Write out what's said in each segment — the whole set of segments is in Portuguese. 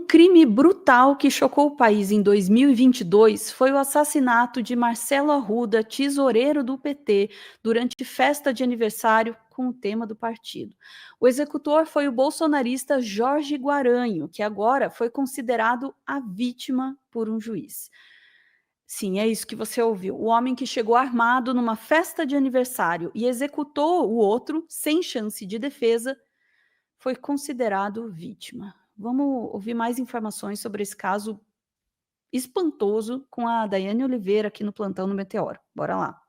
crime brutal que chocou o país em 2022 foi o assassinato de Marcelo Arruda, tesoureiro do PT, durante festa de aniversário com o tema do partido. O executor foi o bolsonarista Jorge Guaranho, que agora foi considerado a vítima por um juiz. Sim, é isso que você ouviu. O homem que chegou armado numa festa de aniversário e executou o outro sem chance de defesa foi considerado vítima. Vamos ouvir mais informações sobre esse caso espantoso com a Daiane Oliveira aqui no Plantão no Meteoro. Bora lá.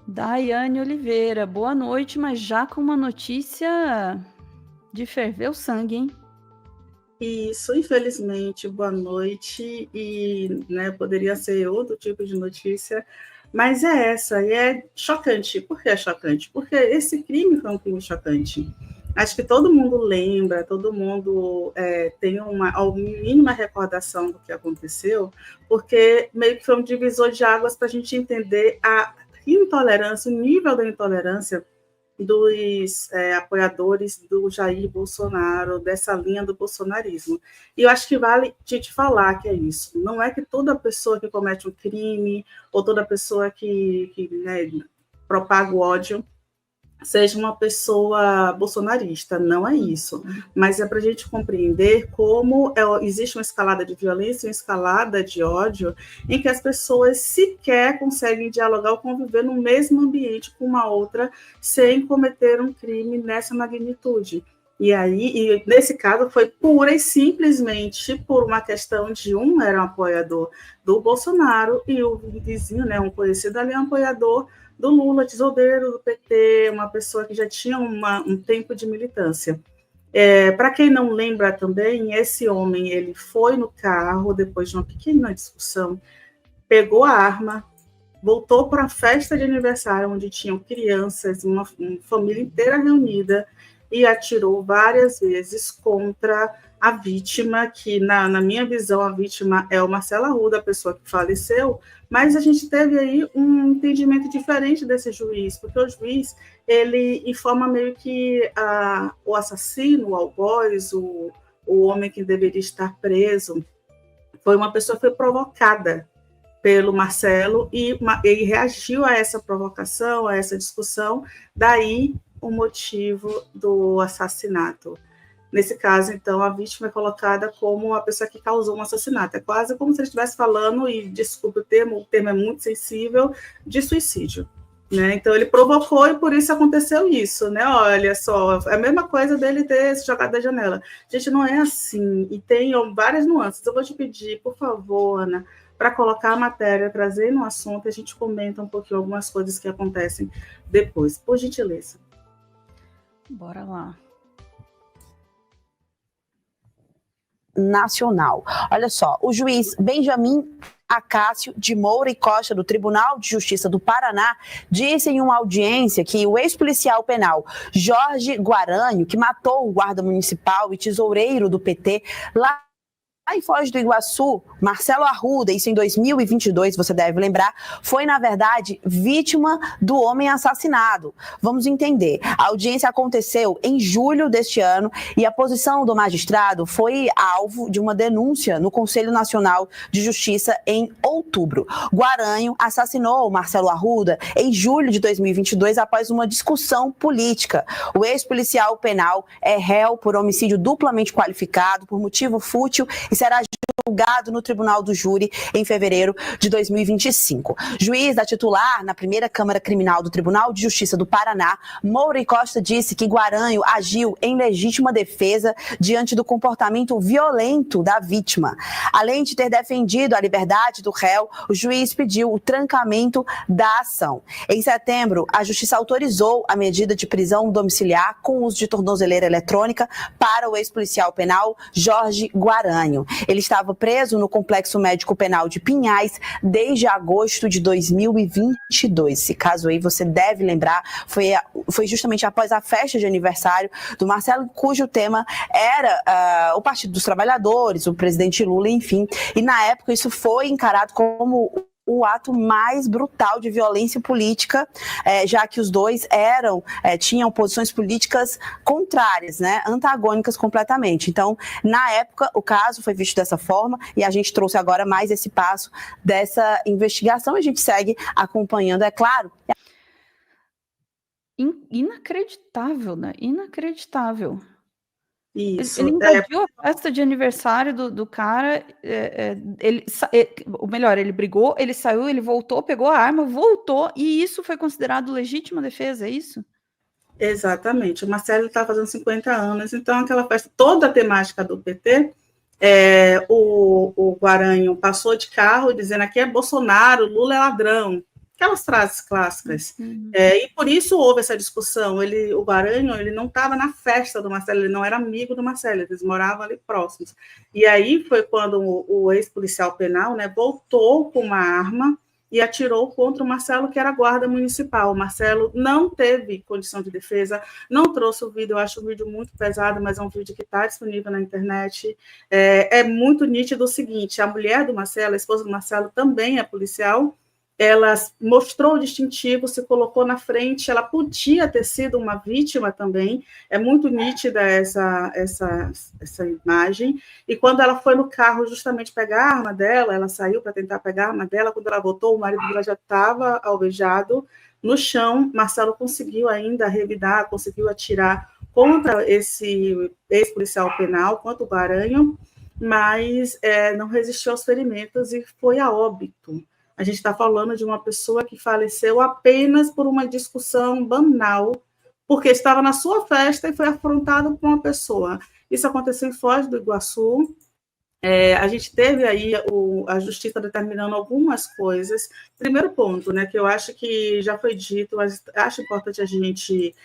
Daiane Oliveira, boa noite, mas já com uma notícia de ferver o sangue, hein? Isso, infelizmente, boa noite, poderia ser outro tipo de notícia, mas é essa, e é chocante. Por que é chocante? Porque esse crime foi um crime chocante. Acho que todo mundo lembra, todo mundo tem uma mínima recordação do que aconteceu, porque meio que foi um divisor de águas para a gente entender a intolerância, o nível da intolerância dos apoiadores do Jair Bolsonaro, dessa linha do bolsonarismo. E eu acho que vale te falar que é isso. Não é que toda pessoa que comete um crime, ou toda pessoa que propaga o ódio, seja uma pessoa bolsonarista, não é isso. Mas é para a gente compreender como existe uma escalada de violência, uma escalada de ódio, em que as pessoas sequer conseguem dialogar ou conviver no mesmo ambiente com uma outra, sem cometer um crime nessa magnitude. E nesse caso, foi pura e simplesmente por uma questão de um era um apoiador do Bolsonaro e o vizinho, um conhecido ali, um apoiador do Lula, tesoureiro do PT, uma pessoa que já tinha um tempo de militância. Para quem não lembra também, esse homem ele foi no carro, depois de uma pequena discussão, pegou a arma, voltou para a festa de aniversário, onde tinham crianças, uma família inteira reunida, e atirou várias vezes contra a vítima, que na minha visão a vítima é o Marcelo Arruda, a pessoa que faleceu, mas a gente teve aí um entendimento diferente desse juiz, porque o juiz ele informa meio que o assassino, o algoz, o homem que deveria estar preso, foi uma pessoa que foi provocada pelo Marcelo e ele reagiu a essa provocação, a essa discussão, daí o motivo do assassinato. Nesse caso, então, a vítima é colocada como a pessoa que causou um assassinato. É quase como se ele estivesse falando, e desculpe o termo é muito sensível, de suicídio. Então, ele provocou e por isso aconteceu isso. Olha só, é a mesma coisa dele ter se jogado da janela. Gente, não é assim, e tem várias nuances. Eu vou te pedir, por favor, Ana, para colocar a matéria, trazer no assunto, a gente comenta um pouquinho algumas coisas que acontecem depois. Por gentileza. Bora lá. Nacional. Olha só, o juiz Benjamin Acácio de Moura e Costa, do Tribunal de Justiça do Paraná, disse em uma audiência que o ex-policial penal Jorge Guaranho, que matou o guarda municipal e tesoureiro do PT lá em Foz do Iguaçu, Marcelo Arruda, isso em 2022, você deve lembrar, foi, na verdade, vítima do homem assassinado. Vamos entender. A audiência aconteceu em julho deste ano e a posição do magistrado foi alvo de uma denúncia no Conselho Nacional de Justiça em outubro. Guaranho assassinou Marcelo Arruda em julho de 2022 após uma discussão política. O ex-policial penal é réu por homicídio duplamente qualificado, por motivo fútil, e será julgado no Tribunal do Júri em fevereiro de 2025. Juiz da titular na primeira Câmara Criminal do Tribunal de Justiça do Paraná, Moura e Costa, disse que Guaranho agiu em legítima defesa diante do comportamento violento da vítima. Além de ter defendido a liberdade do réu, o juiz pediu o trancamento da ação. Em setembro, a Justiça autorizou a medida de prisão domiciliar com uso de tornozeleira eletrônica para o ex-policial penal Jorge Guaranho. Ele estava preso no Complexo Médico Penal de Pinhais desde agosto de 2022. Esse caso aí, você deve lembrar, foi justamente após a festa de aniversário do Marcelo, cujo tema era o Partido dos Trabalhadores, o presidente Lula, enfim. E na época isso foi encarado como o ato mais brutal de violência política, já que os dois tinham posições políticas contrárias, né, antagônicas completamente. Então, na época, o caso foi visto dessa forma e a gente trouxe agora mais esse passo dessa investigação e a gente segue acompanhando, é claro. Inacreditável, né? Inacreditável. Isso. Ele invadiu a festa de aniversário do cara, ou melhor, ele brigou, ele saiu, ele voltou, pegou a arma, voltou, e isso foi considerado legítima defesa, é isso? Exatamente. O Marcelo está fazendo 50 anos, então aquela festa, toda a temática do PT, o Guaranho passou de carro dizendo aqui é Bolsonaro, Lula é ladrão. Aquelas frases clássicas. E por isso houve essa discussão. O Guaranho, ele não estava na festa do Marcelo, ele não era amigo do Marcelo, eles moravam ali próximos. E aí foi quando o ex-policial penal, né, voltou com uma arma e atirou contra o Marcelo, que era guarda municipal. O Marcelo não teve condição de defesa, não trouxe o vídeo, eu acho o vídeo muito pesado, mas é um vídeo que está disponível na internet. É muito nítido o seguinte, a mulher do Marcelo, a esposa do Marcelo, também é policial, ela mostrou o distintivo, se colocou na frente, ela podia ter sido uma vítima também, é muito nítida essa imagem, e quando ela foi no carro justamente pegar a arma dela, ela saiu para tentar pegar a arma dela, quando ela voltou, o marido dela já estava alvejado no chão, Marcelo conseguiu ainda revidar, conseguiu atirar contra esse ex-policial penal, contra o Guaranho, mas não resistiu aos ferimentos e foi a óbito. A gente está falando de uma pessoa que faleceu apenas por uma discussão banal, porque estava na sua festa e foi afrontado por uma pessoa. Isso aconteceu em Foz do Iguaçu. A gente teve aí a justiça determinando algumas coisas. Primeiro ponto, né, que eu acho que já foi dito, mas acho importante a gente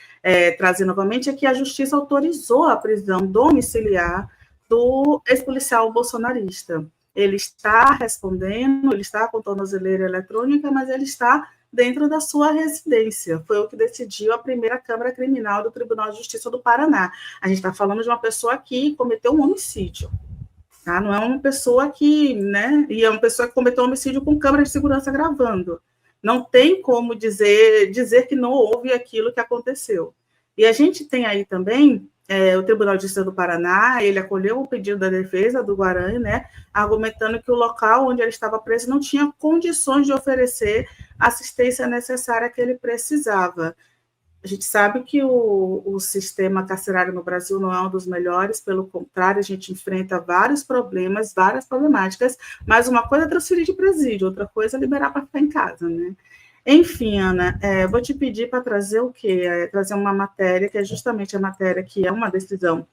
trazer novamente, é que a justiça autorizou a prisão domiciliar do ex-policial bolsonarista. Ele está respondendo, ele está com tornozeleira eletrônica, mas ele está dentro da sua residência. Foi o que decidiu a primeira Câmara Criminal do Tribunal de Justiça do Paraná. A gente está falando de uma pessoa que cometeu um homicídio. Tá? Não é uma pessoa que, né? E é uma pessoa que cometeu um homicídio com câmera de segurança gravando. Não tem como dizer que não houve aquilo que aconteceu. E a gente tem aí também o Tribunal de Justiça do Paraná, ele acolheu o pedido da defesa do Guaranho, né, argumentando que o local onde ele estava preso não tinha condições de oferecer a assistência necessária que ele precisava. A gente sabe que o sistema carcerário no Brasil não é um dos melhores, pelo contrário, a gente enfrenta vários problemas, várias problemáticas, mas uma coisa é transferir de presídio, outra coisa é liberar para ficar em casa, né? Enfim, Ana, vou te pedir para trazer o quê? Trazer uma matéria, que é justamente a matéria que é uma decisão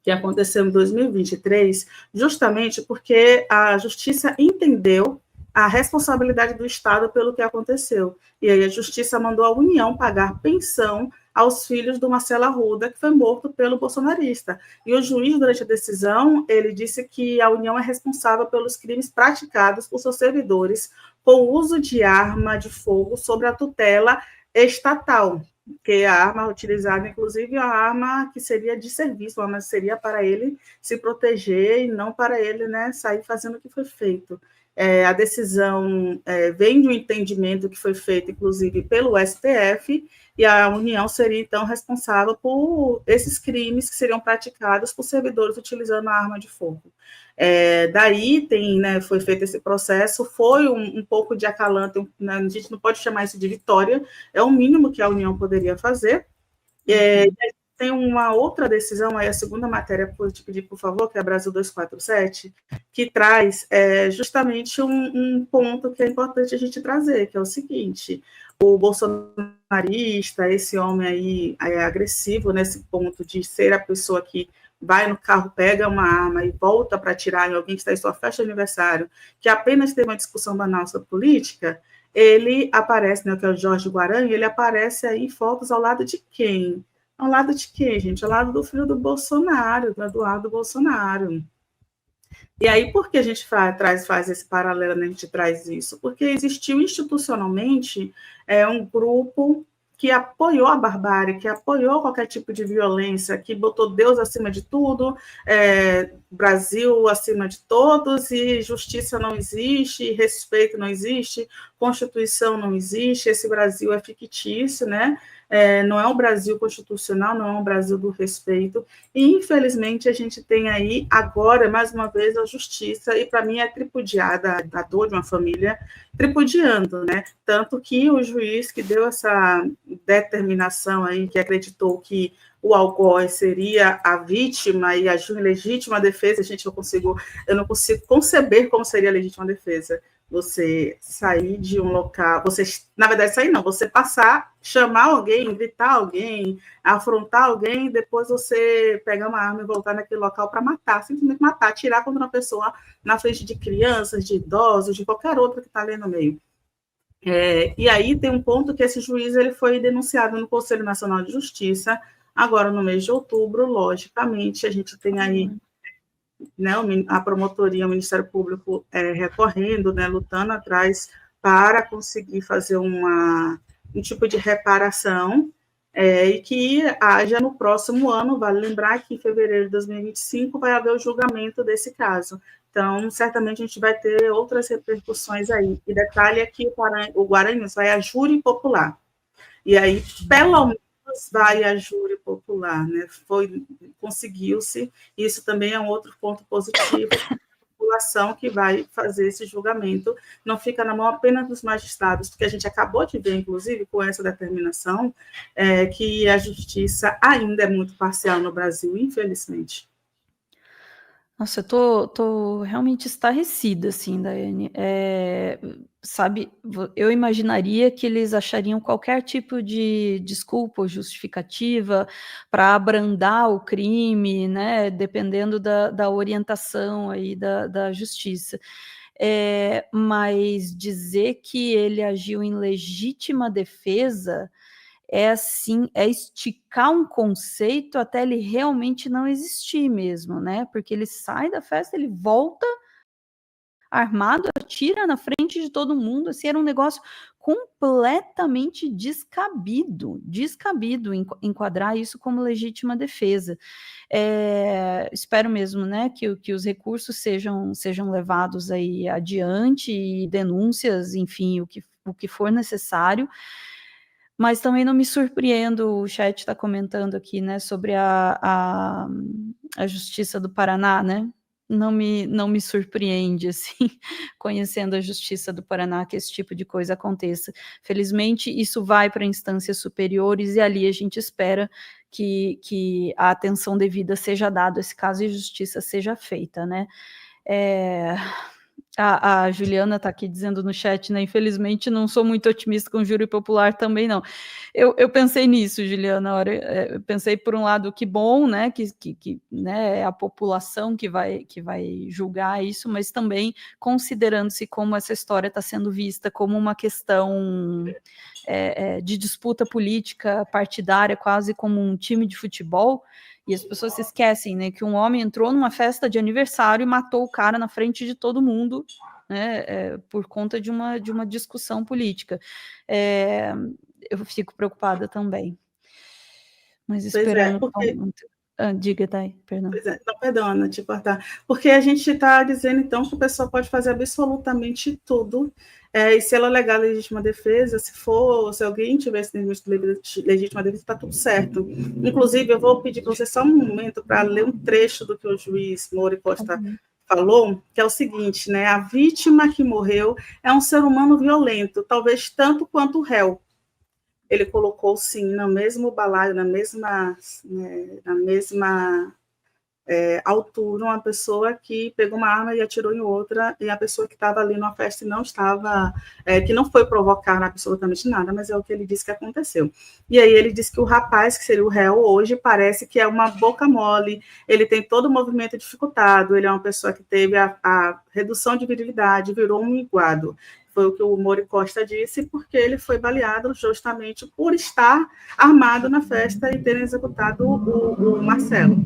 que aconteceu em 2023, justamente porque a Justiça entendeu a responsabilidade do Estado pelo que aconteceu. E aí a Justiça mandou a União pagar pensão aos filhos do Marcelo Arruda, que foi morto pelo bolsonarista. E o juiz, durante a decisão, ele disse que a União é responsável pelos crimes praticados por seus servidores com o uso de arma de fogo sobre a tutela estatal, que a arma utilizada, inclusive, é a arma que seria de serviço, mas seria para ele se proteger e não para ele, né, sair fazendo o que foi feito. A decisão vem de um entendimento que foi feito, inclusive, pelo STF, e a União seria, então, responsável por esses crimes que seriam praticados por servidores utilizando a arma de fogo. Daí foi feito esse processo, foi um pouco de acalante, né, a gente não pode chamar isso de vitória, é o mínimo que a União poderia fazer. Tem uma outra decisão, aí a segunda matéria, vou te pedir, por favor, que é a Brasil 247, que traz justamente um ponto que é importante a gente trazer, que é o seguinte: o bolsonarista, esse homem aí agressivo nesse ponto de ser a pessoa que vai no carro, pega uma arma e volta para atirar em alguém que está em sua festa de aniversário, que apenas tem uma discussão banal sobre política, ele aparece, né, que é o Jorge Guaranho, ele aparece aí em fotos ao lado de quem? Ao lado de quê, gente? Ao lado do filho do Bolsonaro, do Eduardo Bolsonaro. E aí, por que a gente faz esse paralelo, né? A gente traz isso? Porque existiu institucionalmente um grupo que apoiou a barbárie, que apoiou qualquer tipo de violência, que botou Deus acima de tudo, Brasil acima de todos, e justiça não existe, respeito não existe, Constituição não existe, esse Brasil é fictício, né? Não é um Brasil constitucional, não é um Brasil do respeito, e infelizmente a gente tem aí agora, mais uma vez, a justiça, e para mim é tripudiada, a dor de uma família tripudiando, né? Tanto que o juiz que deu essa determinação aí, que acreditou que o algoz seria a vítima e agiu em legítima defesa, gente, eu não consigo conceber como seria a legítima defesa. Você sair de um local, na verdade, sair não, você passar, chamar alguém, gritar alguém, afrontar alguém, e depois você pegar uma arma e voltar naquele local para matar, simplesmente matar, atirar contra uma pessoa na frente de crianças, de idosos, de qualquer outra que está ali no meio. E aí tem um ponto que esse juiz ele foi denunciado no Conselho Nacional de Justiça, agora no mês de outubro, logicamente, a gente tem aí, né, a promotoria, o Ministério Público recorrendo, né, lutando atrás para conseguir fazer um tipo de reparação, e que haja no próximo ano. Vale lembrar que em fevereiro de 2025 vai haver o julgamento desse caso. Então, certamente a gente vai ter outras repercussões aí. E detalhe é que o Guaranhos vai a júri popular. E aí, pelo menos, vai a júri popular, né? Conseguiu-se, isso também é um outro ponto positivo, a população que vai fazer esse julgamento não fica na mão apenas dos magistrados, porque a gente acabou de ver, inclusive, com essa determinação, que a justiça ainda é muito parcial no Brasil, infelizmente. Nossa, eu tô realmente estarrecida, assim, Daiane. Sabe, eu imaginaria que eles achariam qualquer tipo de desculpa ou justificativa para abrandar o crime, né, dependendo da orientação aí da justiça. Mas dizer que ele agiu em legítima defesa assim, esticar um conceito até ele realmente não existir mesmo, né? Porque ele sai da festa, ele volta armado, atira na frente de todo mundo, assim, era um negócio completamente descabido enquadrar isso como legítima defesa. Espero mesmo, né, que os recursos sejam levados aí adiante, e denúncias, enfim, o que for necessário. Mas também não me surpreendo, o chat está comentando aqui, né, sobre a Justiça do Paraná, né? Não me surpreende, assim, conhecendo a Justiça do Paraná, que esse tipo de coisa aconteça. Felizmente, isso vai para instâncias superiores, e ali a gente espera que a atenção devida seja dada a esse caso e a justiça seja feita, né? A Juliana está aqui dizendo no chat, né? Infelizmente, não sou muito otimista com o júri popular também, não. Eu pensei nisso, Juliana, eu pensei, por um lado, que bom, né? Que né, é a população que vai julgar isso, mas também considerando-se como essa história está sendo vista como uma questão de disputa política partidária, quase como um time de futebol. E as pessoas se esquecem, né, que um homem entrou numa festa de aniversário e matou o cara na frente de todo mundo, né, por conta de uma discussão política. Eu fico preocupada também. Mas esperando... diga, Thay, perdão. Não, perdão, Ana, te cortar. Porque a gente está dizendo, então, que o pessoal pode fazer absolutamente tudo, e se ela alegar legítima defesa, se alguém tivesse legítima defesa, está tudo certo. Inclusive, eu vou pedir para você só um momento para ler um trecho do que o juiz Moura Costa falou, que é o seguinte, né? A vítima que morreu é um ser humano violento, talvez tanto quanto o réu. Ele colocou, sim, no mesmo balaio, na mesma altura, uma pessoa que pegou uma arma e atirou em outra, e a pessoa que estava ali numa festa e não estava, que não foi provocar absolutamente nada, mas é o que ele disse que aconteceu. E aí ele disse que o rapaz, que seria o réu hoje, parece que é uma boca mole, ele tem todo o movimento dificultado, ele é uma pessoa que teve a redução de virilidade, virou um minguado. Foi o que o Moura Costa disse, porque ele foi baleado justamente por estar armado na festa e ter executado o Marcelo.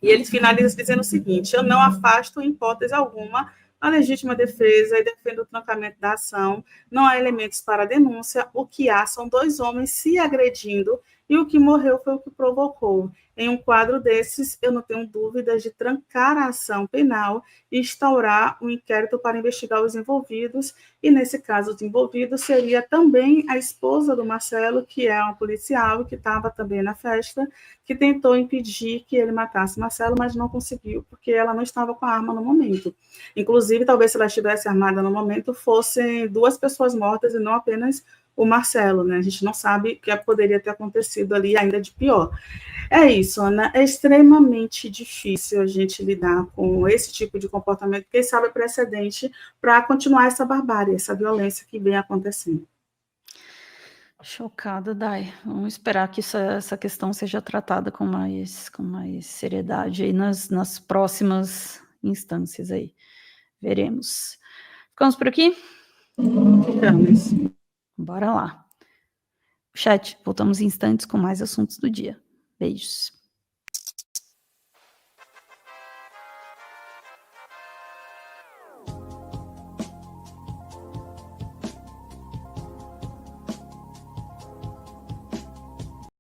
E ele finaliza dizendo o seguinte: eu não afasto, em hipótese alguma, a legítima defesa e defende o trancamento da ação. Não há elementos para a denúncia. O que há são 2 homens se agredindo e o que morreu foi o que provocou. Em um quadro desses, eu não tenho dúvidas de trancar a ação penal e instaurar um inquérito para investigar os envolvidos, e nesse caso os envolvidos seria também a esposa do Marcelo, que é uma policial e que estava também na festa, que tentou impedir que ele matasse Marcelo, mas não conseguiu, porque ela não estava com a arma no momento. Inclusive, talvez se ela estivesse armada no momento, fossem 2 pessoas mortas e não apenas o Marcelo, né? A gente não sabe o que poderia ter acontecido ali ainda de pior. É isso, Ana, é extremamente difícil a gente lidar com esse tipo de comportamento, porque sabe é precedente para continuar essa barbárie, essa violência que vem acontecendo. Chocada, Dai. Vamos esperar que essa questão seja tratada com mais seriedade aí nas próximas instâncias aí. Veremos. Ficamos por aqui? Ficamos. Bora lá. Chat, voltamos em instantes com mais assuntos do dia. Beijos.